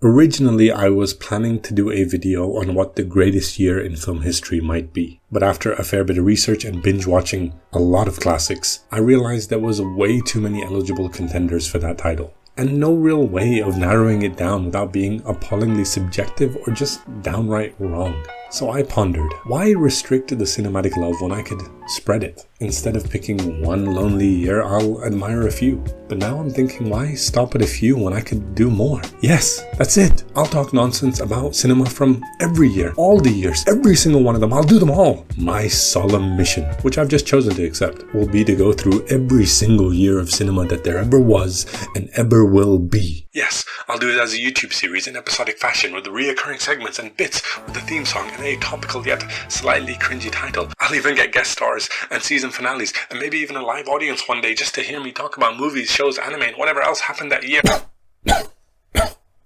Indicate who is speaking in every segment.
Speaker 1: Originally, I was planning to do a video on what the greatest year in film history might be. But after a fair bit of research and binge watching a lot of classics, I realized there was way too many eligible contenders for that title. And no real way of narrowing it down without being appallingly subjective or just downright wrong. So I pondered, why restrict the cinematic love when I could spread it? Instead of picking one lonely year, I'll admire a few. But now I'm thinking, why stop at a few when I could do more? Yes, that's it. I'll talk nonsense about cinema from every year, all the years, every single one of them. I'll do them all. My solemn mission, which I've just chosen to accept, will be to go through every single year of cinema that there ever was and ever will be. Yes, I'll do it as a YouTube series in episodic fashion with the reoccurring segments and bits with the theme song and a topical yet slightly cringy title. I'll even get guest stars and season finales and maybe even a live audience one day just to hear me talk about movies, shows, anime, and whatever else happened that year.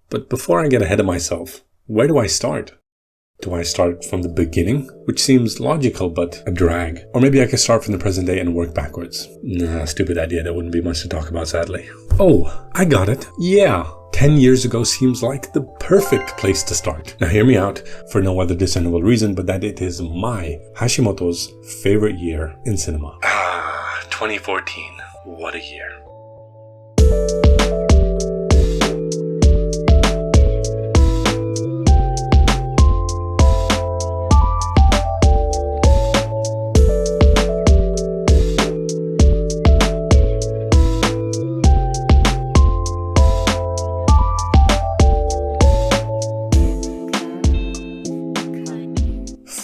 Speaker 1: But before I get ahead of myself, where do I start? Do I start from the beginning? Which seems logical, but a drag. Or maybe I could start from the present day and work backwards. Nah, stupid idea. There wouldn't be much to talk about, sadly. Oh, I got it. Yeah. 10 years ago seems like the perfect place to start. Now hear me out, for no other discernible reason but that it is my, Hashimoto's, favorite year in cinema. 2014. What a year.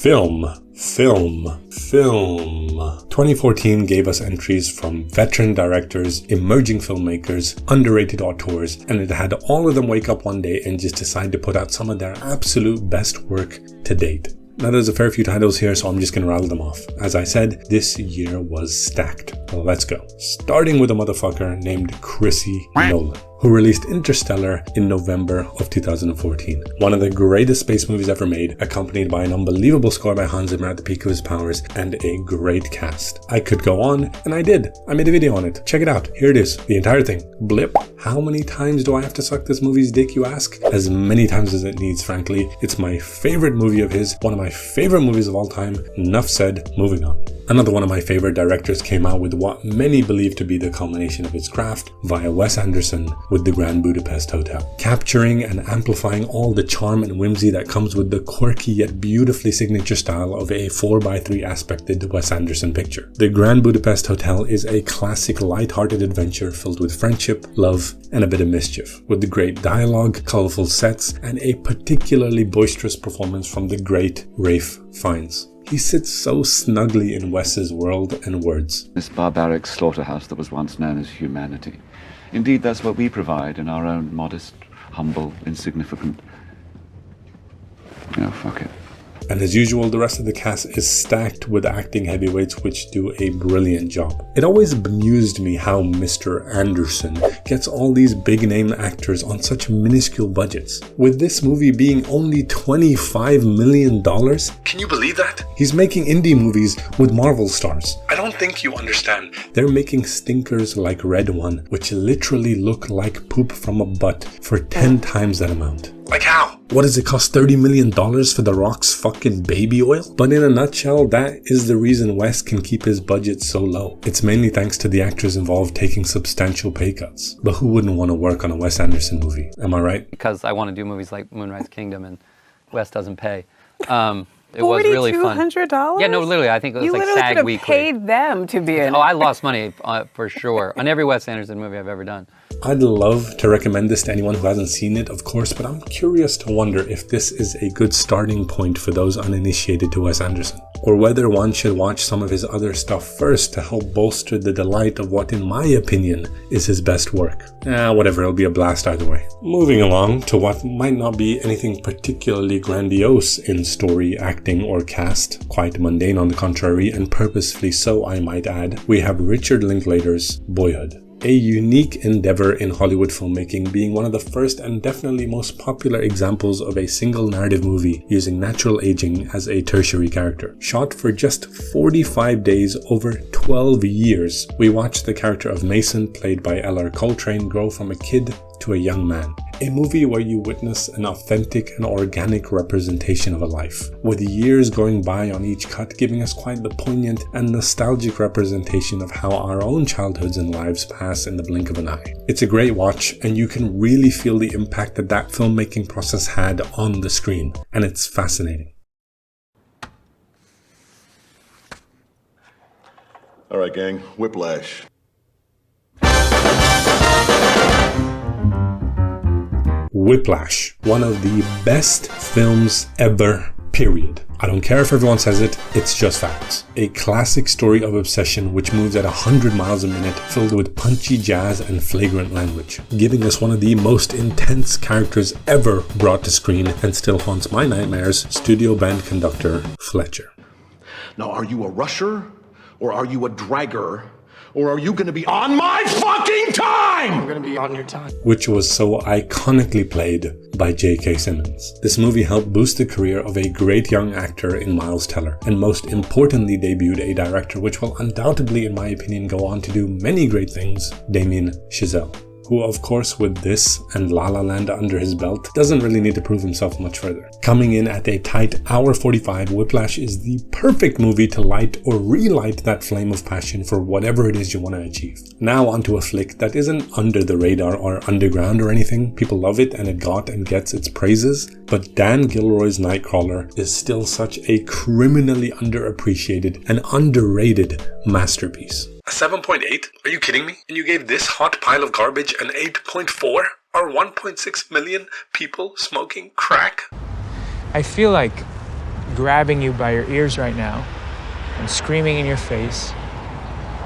Speaker 1: Film. 2014 gave us entries from veteran directors, emerging filmmakers, underrated auteurs, and it had all of them wake up one day and just decide to put out some of their absolute best work to date. Now there's a fair few titles here, so I'm just going to rattle them off. As I said, this year was stacked. Well, let's go. Starting with a motherfucker named Chrissy Nolan, who released Interstellar in November of 2014. One of the greatest space movies ever made, accompanied by an unbelievable score by Hans Zimmer at the peak of his powers, and a great cast. I could go on, and I did. I made a video on it. Check it out. Here it is. The entire thing. Blip. How many times do I have to suck this movie's dick, you ask? As many times as it needs, frankly. It's my favorite movie of his, one of my favorite movies of all time. Enough said, moving on. Another one of my favorite directors came out with what many believe to be the culmination of his craft via Wes Anderson with The Grand Budapest Hotel, capturing and amplifying all the charm and whimsy that comes with the quirky yet beautifully signature style of a 4x3 aspected Wes Anderson picture. The Grand Budapest Hotel is a classic light-hearted adventure filled with friendship, love, and a bit of mischief, with the great dialogue, colourful sets, and a particularly boisterous performance from the great Ralph Fiennes. He sits so snugly in Wes's world and words.
Speaker 2: This barbaric slaughterhouse that was once known as humanity. Indeed, that's what we provide in our own modest, humble, insignificant... fuck it.
Speaker 1: And as usual, the rest of the cast is stacked with acting heavyweights which do a brilliant job. It always bemused me how Mr. Anderson gets all these big name actors on such minuscule budgets. With this movie being only $25 million? Can you believe that? He's making indie movies with Marvel stars. I don't think you understand. They're making stinkers like Red One, which literally look like poop from a butt, for 10 times that amount. Like how? What does it cost $30 million for The Rock's fucking baby oil? But in a nutshell, that is the reason Wes can keep his budget so low. It's mainly thanks to the actors involved taking substantial pay cuts. But who wouldn't want to work on a Wes Anderson movie? Am I right?
Speaker 3: Because I want to do movies like Moonrise Kingdom and Wes doesn't pay. It was really fun.
Speaker 4: $4,200?
Speaker 3: Yeah, no, literally, I think it was like SAG Weekly. You
Speaker 4: paid them to be in.
Speaker 3: Oh, I lost money for sure on every Wes Anderson movie I've ever done.
Speaker 1: I'd love to recommend this to anyone who hasn't seen it, of course, but I'm curious to wonder if this is a good starting point for those uninitiated to Wes Anderson, or whether one should watch some of his other stuff first to help bolster the delight of what, in my opinion, is his best work. Whatever, it'll be a blast either way. Moving along to what might not be anything particularly grandiose in story, acting, or cast, quite mundane on the contrary, and purposefully so, I might add, we have Richard Linklater's Boyhood. A unique endeavor in Hollywood filmmaking, being one of the first and definitely most popular examples of a single narrative movie using natural aging as a tertiary character. Shot for just 45 days over 12 years, we watch the character of Mason, played by L.R. Coltrane, grow from a kid to a young man. A movie where you witness an authentic and organic representation of a life, with years going by on each cut giving us quite the poignant and nostalgic representation of how our own childhoods and lives pass in the blink of an eye. It's a great watch, and you can really feel the impact that filmmaking process had on the screen, and it's fascinating.
Speaker 4: All right, gang, Whiplash.
Speaker 1: Whiplash, one of the best films ever, period. I don't care if everyone says it, it's just facts. A classic story of obsession which moves at 100 miles a minute, filled with punchy jazz and flagrant language, giving us one of the most intense characters ever brought to screen and still haunts my nightmares, studio band conductor Fletcher.
Speaker 4: Now, are you a rusher, or are you a dragger, or are you gonna be on my fucking time?
Speaker 5: I'm gonna be on your time.
Speaker 1: Which was so iconically played by J.K. Simmons. This movie helped boost the career of a great young actor in Miles Teller, and most importantly debuted a director which will undoubtedly, in my opinion, go on to do many great things, Damien Chazelle, who of course with this and La La Land under his belt doesn't really need to prove himself much further. Coming in at a tight hour 45, Whiplash is the perfect movie to light or relight that flame of passion for whatever it is you want to achieve. Now onto a flick that isn't under the radar or underground or anything. People love it and it got and gets its praises, but Dan Gilroy's Nightcrawler is still such a criminally underappreciated and underrated masterpiece. A 7.8? Are you kidding me? And you gave this hot pile of garbage an 8.4? Are 1.6 million people smoking crack?
Speaker 5: I feel like grabbing you by your ears right now and screaming in your face,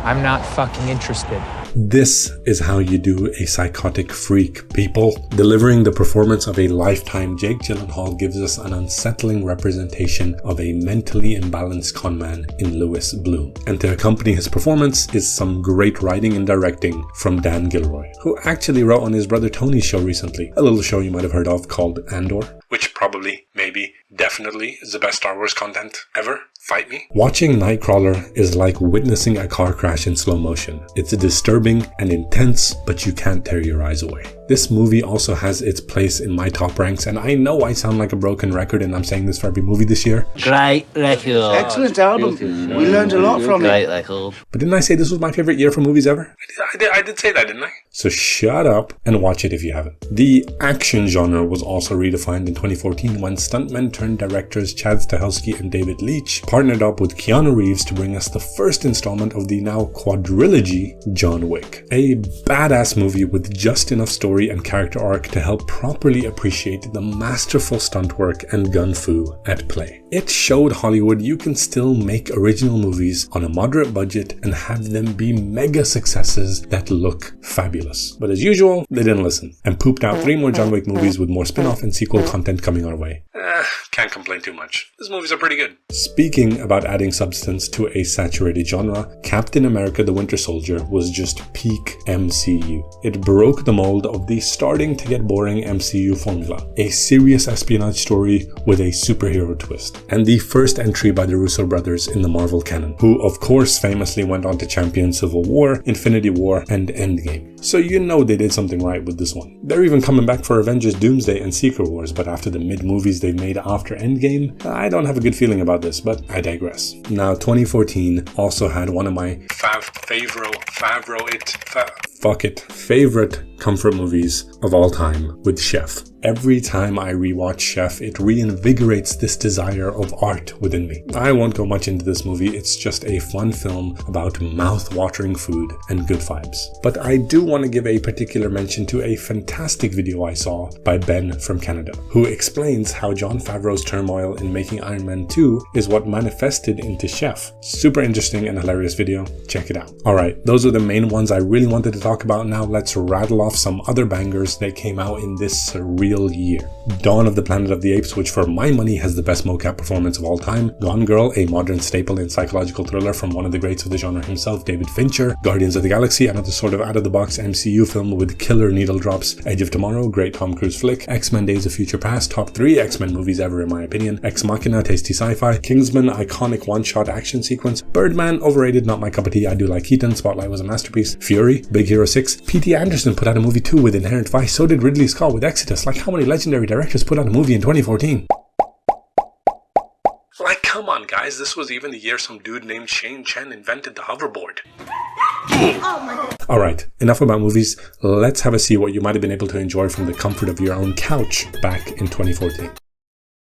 Speaker 5: I'm not fucking interested.
Speaker 1: This is how you do a psychotic freak, people. Delivering the performance of a lifetime, Jake Gyllenhaal gives us an unsettling representation of a mentally imbalanced conman in Louis Bloom. And to accompany his performance is some great writing and directing from Dan Gilroy, who actually wrote on his brother Tony's show recently, a little show you might have heard of called Andor, which probably, maybe, definitely is the best Star Wars content ever. Fight me. Watching Nightcrawler is like witnessing a car crash in slow motion. It's disturbing and intense, but you can't tear your eyes away. This movie also has its place in my top ranks, and I know I sound like a broken record and I'm saying this for every movie this year.
Speaker 6: Great record.
Speaker 7: Excellent album. We learned a lot from it.
Speaker 6: Great record.
Speaker 1: But didn't I say this was my favorite year for movies ever? I did say that, didn't I? So shut up and watch it if you haven't. The action genre was also redefined in 2014 when stuntmen turned directors Chad Stahelski and David Leitch partnered up with Keanu Reeves to bring us the first installment of the now quadrilogy John Wick. A badass movie with just enough story and character arc to help properly appreciate the masterful stunt work and gun fu at play. It showed Hollywood you can still make original movies on a moderate budget and have them be mega successes that look fabulous. But as usual, they didn't listen and pooped out 3 more John Wick movies with more spin-off and sequel content coming our way. Can't complain too much. These movies are pretty good. Speaking about adding substance to a saturated genre, Captain America the Winter Soldier was just peak MCU. It broke the mold of the starting to get boring MCU formula. A serious espionage story with a superhero twist. And the first entry by the Russo brothers in the Marvel canon, who of course famously went on to champion Civil War, Infinity War, and Endgame. So you know they did something right with this one. They're even coming back for Avengers Doomsday and Secret Wars, but after the mid-movies they've made after Endgame, I don't have a good feeling about this, but I digress. Now 2014 also had one of my favorite comfort movies of all time with Chef. Every time I rewatch Chef, it reinvigorates this desire of art within me. I won't go much into this movie, it's just a fun film about mouth-watering food and good vibes. But I do want to give a particular mention to a fantastic video I saw by Ben from Canada, who explains how Jon Favreau's turmoil in making Iron Man 2 is what manifested into Chef. Super interesting and hilarious video, check it out. Alright, those are the main ones I really wanted to talk about. Now let's rattle off some other bangers that came out in this surreal year. Dawn of the Planet of the Apes, which for my money has the best mocap performance of all time. Gone Girl, a modern staple in psychological thriller from one of the greats of the genre himself, David Fincher. Guardians of the Galaxy, another sort of out-of-the-box MCU film with killer needle drops. Edge of Tomorrow, great Tom Cruise flick. X-Men Days of Future Past, top 3 X-Men movies ever in my opinion. Ex Machina, tasty sci-fi. Kingsman, iconic one-shot action sequence. Birdman, overrated, not my cup of tea, I do like Keaton. Spotlight was a masterpiece. Fury, big hero 006, P.T. Anderson put out a movie too with Inherent Vice. So did Ridley Scott with Exodus. Like, how many legendary directors put out a movie in 2014? Like, come on guys, this was even the year some dude named Shane Chen invented the hoverboard. Alright, enough about movies. Let's have a see what you might have been able to enjoy from the comfort of your own couch back in 2014.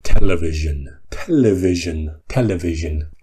Speaker 1: Television.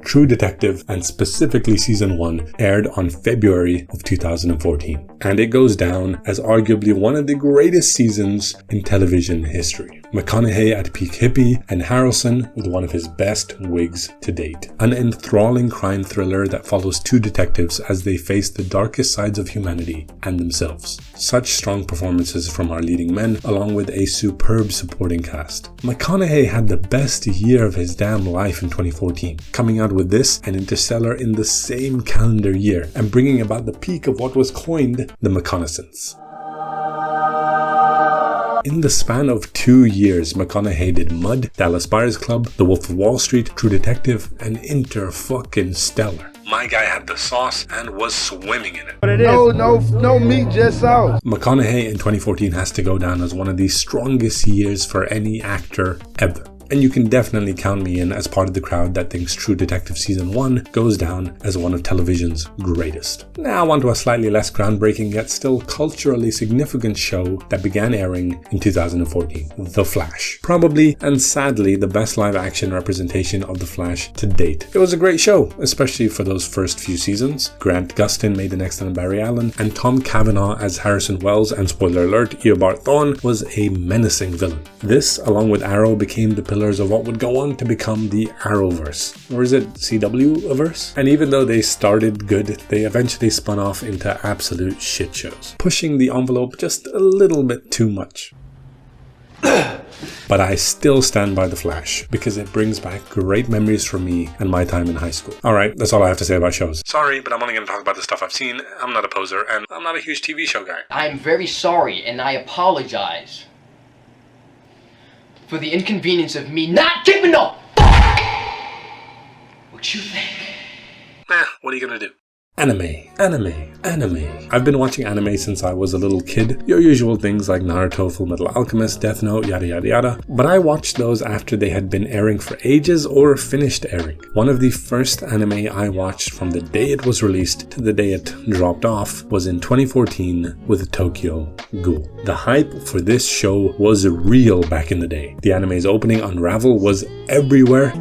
Speaker 1: True Detective, and specifically Season 1, aired on February of 2014. And it goes down as arguably one of the greatest seasons in television history. McConaughey at peak hippie, and Harrelson with one of his best wigs to date. An enthralling crime thriller that follows two detectives as they face the darkest sides of humanity and themselves. Such strong performances from our leading men, along with a superb supporting cast. McConaughey had the best year of his damn life in 2014, coming out with this and Interstellar in the same calendar year, and bringing about the peak of what was coined the McConaissance. In the span of 2 years, McConaughey did Mud, Dallas Buyers Club, The Wolf of Wall Street, True Detective, and Inter-fucking-Stellar. My guy had the sauce and was swimming in it.
Speaker 7: No meat, just sauce.
Speaker 1: McConaughey in 2014 has to go down as one of the strongest years for any actor ever. And you can definitely count me in as part of the crowd that thinks True Detective Season 1 goes down as one of television's greatest. Now on to a slightly less groundbreaking yet still culturally significant show that began airing in 2014, The Flash. Probably, and sadly, the best live action representation of The Flash to date. It was a great show, especially for those first few seasons. Grant Gustin made an excellent Barry Allen, and Tom Cavanaugh as Harrison Wells, and spoiler alert, Eobard Thawne was a menacing villain. This, along with Arrow, became the of what would go on to become the Arrowverse. Or is it CW-averse? And even though they started good, they eventually spun off into absolute shit shows, pushing the envelope just a little bit too much. But I still stand by The Flash, because it brings back great memories for me and my time in high school. Alright, that's all I have to say about shows. Sorry, but I'm only going to talk about the stuff I've seen. I'm not a poser, and I'm not a huge TV show guy.
Speaker 6: I'm very sorry, and I apologize for the inconvenience of me not giving a fuck what you think.
Speaker 1: What are you gonna do? Anime. I've been watching anime since I was a little kid. Your usual things like Naruto, Full Metal Alchemist, Death Note, yada yada yada. But I watched those after they had been airing for ages or finished airing. One of the first anime I watched from the day it was released to the day it dropped off was in 2014 with Tokyo Ghoul. The hype for this show was real back in the day. The anime's opening, Unravel, was everywhere.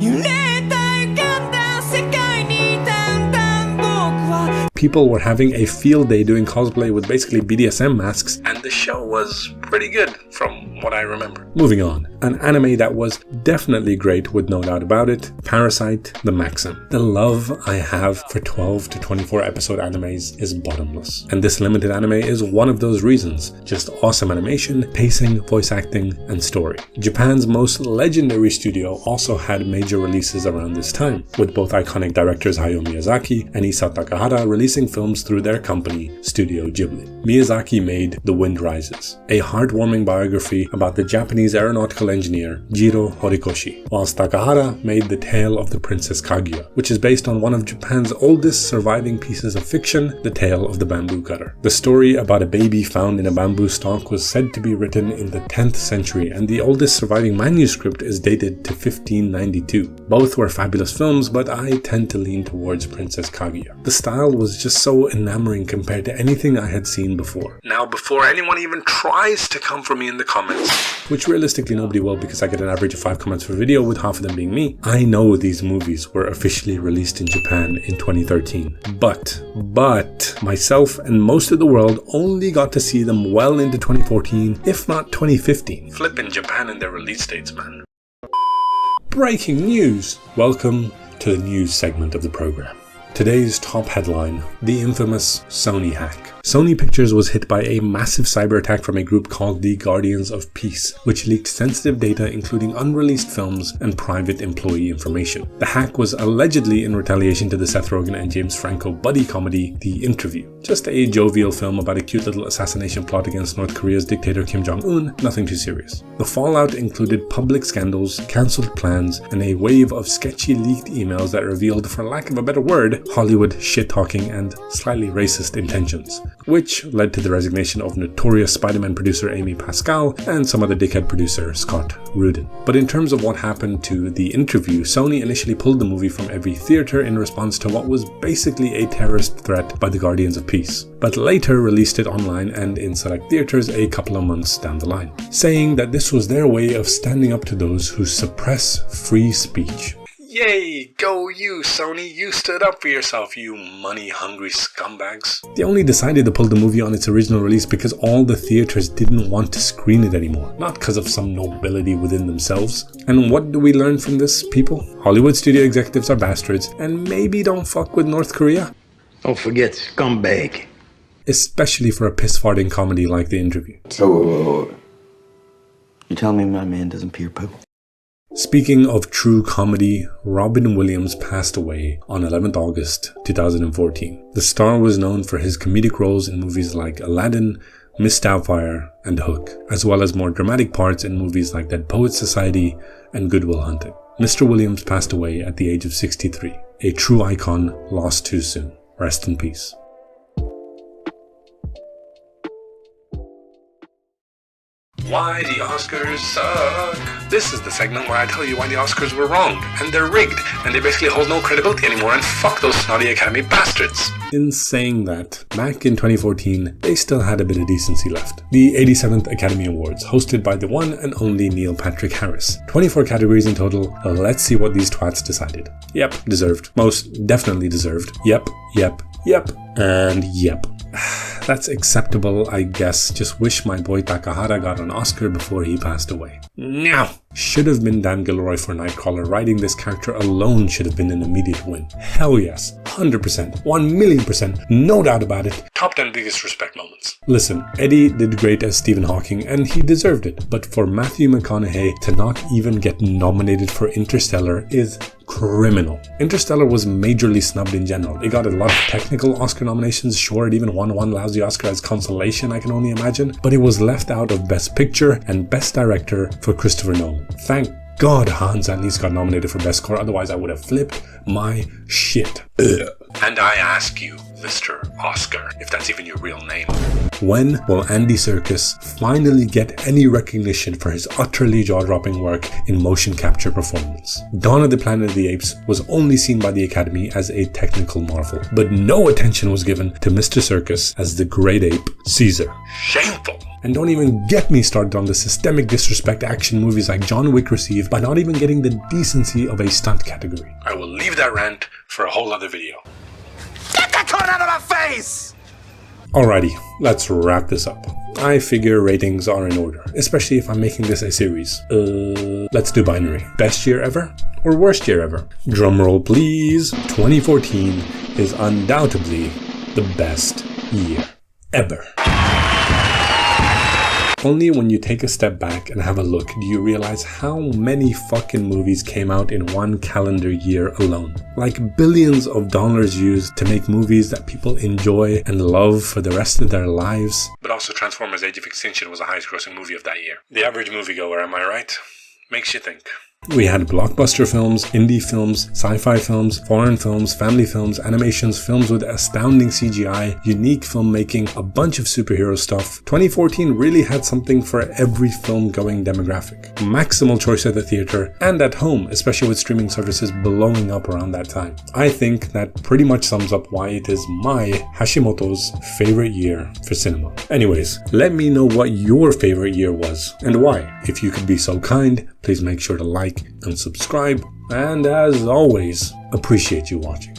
Speaker 1: People were having a field day doing cosplay with basically BDSM masks, and the show was pretty good from what I remember. Moving on, an anime that was definitely great with no doubt about it, Parasite: The Maxim. The love I have for 12 to 24 episode animes is bottomless, and this limited anime is one of those reasons. Just awesome animation, pacing, voice acting, and story. Japan's most legendary studio also had major releases around this time, with both iconic directors Hayao Miyazaki and Isao Takahata releasing films through their company, Studio Ghibli. Miyazaki made The Wind Rises, a heartwarming biography about the Japanese aeronautical engineer Jiro Horikoshi, whilst Takahata made The Tale of the Princess Kaguya, which is based on one of Japan's oldest surviving pieces of fiction, The Tale of the Bamboo Cutter. The story about a baby found in a bamboo stalk was said to be written in the 10th century, and the oldest surviving manuscript is dated to 1592. Both were fabulous films, but I tend to lean towards Princess Kaguya. The style was just so enamoring compared to anything I had seen before. Now, before anyone even tries to come for me in the comments, which realistically nobody will because I get an average of 5 comments per video, with half of them being me, I know these movies were officially released in Japan in 2013. But myself and most of the world only got to see them well into 2014, if not 2015. Flippin' Japan and their release dates, man. Breaking news! Welcome to the news segment of the program. Today's top headline, the infamous Sony hack. Sony Pictures was hit by a massive cyber attack from a group called the Guardians of Peace, which leaked sensitive data including unreleased films and private employee information. The hack was allegedly in retaliation to the Seth Rogen and James Franco buddy comedy, The Interview. Just a jovial film about a cute little assassination plot against North Korea's dictator Kim Jong-un, nothing too serious. The fallout included public scandals, cancelled plans, and a wave of sketchy leaked emails that revealed, for lack of a better word, Hollywood shit-talking and slightly racist intentions, which led to the resignation of notorious Spider-Man producer Amy Pascal and some other dickhead producer Scott Rudin. But in terms of what happened to the interview, Sony initially pulled the movie from every theater in response to what was basically a terrorist threat by the Guardians of Peace, but later released it online and in select theaters a couple of months down the line, saying that this was their way of standing up to those who suppress free speech. Yay, go you, Sony, you stood up for yourself, you money-hungry scumbags. They only decided to pull the movie on its original release because all the theaters didn't want to screen it anymore, not because of some nobility within themselves. And what do we learn from this, people? Hollywood studio executives are bastards, and maybe don't fuck with North Korea.
Speaker 6: Don't forget, scumbag.
Speaker 1: Especially for a piss-farting comedy like The Interview.
Speaker 8: Oh, you telling me my man doesn't pee or poo?
Speaker 1: Speaking of true comedy, Robin Williams passed away on 11th August 2014. The star was known for his comedic roles in movies like Aladdin, Miss Doubtfire, and Hook, as well as more dramatic parts in movies like Dead Poets Society and Good Will Hunting. Mr. Williams passed away at the age of 63, a true icon lost too soon. Rest in peace. Why the Oscars suck. This is the segment where I tell you why the Oscars were wrong, and they're rigged, and they basically hold no credibility anymore, and fuck those snotty Academy bastards. In saying that, back in 2014, they still had a bit of decency left. The 87th Academy Awards, hosted by the one and only Neil Patrick Harris. 24 categories in total. Let's see what these twats decided. Yep, deserved. Most definitely deserved. Yep, and yep. That's acceptable, I guess. Just wish my boy Takahata got an Oscar before he passed away. No! Should have been Dan Gilroy for Nightcrawler. Writing this character alone should have been an immediate win. Hell yes. 100%. 1,000,000%. No doubt about it. Top 10 biggest respect moments. Listen, Eddie did great as Stephen Hawking and he deserved it. But for Matthew McConaughey to not even get nominated for Interstellar is criminal. Interstellar was majorly snubbed in general. It got a lot of technical Oscar nominations. Sure, it even won one lousy Oscar as consolation, I can only imagine. But it was left out of Best Picture and Best Director for Christopher Nolan. Thank God Hans at least got nominated for Best Score, otherwise I would have flipped my shit. Ugh. And I ask you, Mr. Oscar, if that's even your real name. When will Andy Serkis finally get any recognition for his utterly jaw-dropping work in motion capture performance? Dawn of the Planet of the Apes was only seen by the Academy as a technical marvel, but no attention was given to Mr. Serkis as the great ape, Caesar. Shameful! And don't even get me started on the systemic disrespect action movies like John Wick receive by not even getting the decency of a stunt category. I will leave that rant for a whole other video. Get that cone out of my face! Alrighty, let's wrap this up. I figure ratings are in order, especially if I'm making this a series. Let's do binary. Best year ever or worst year ever? Drumroll please. 2014 is undoubtedly the best year ever. Only when you take a step back and have a look do you realize how many fucking movies came out in one calendar year alone. Like billions of dollars used to make movies that people enjoy and love for the rest of their lives. But also Transformers Age of Extinction was the highest grossing movie of that year. The average moviegoer, am I right? Makes you think. We had blockbuster films, indie films, sci-fi films, foreign films, family films, animations, films with astounding CGI, unique filmmaking, a bunch of superhero stuff. 2014 really had something for every film-going demographic. Maximal choice at the theater and at home, especially with streaming services blowing up around that time. I think that pretty much sums up why it is my Hashimoto's favorite year for cinema. Anyways, let me know what your favorite year was and why. If you could be so kind, please make sure to like and subscribe, and as always, appreciate you watching.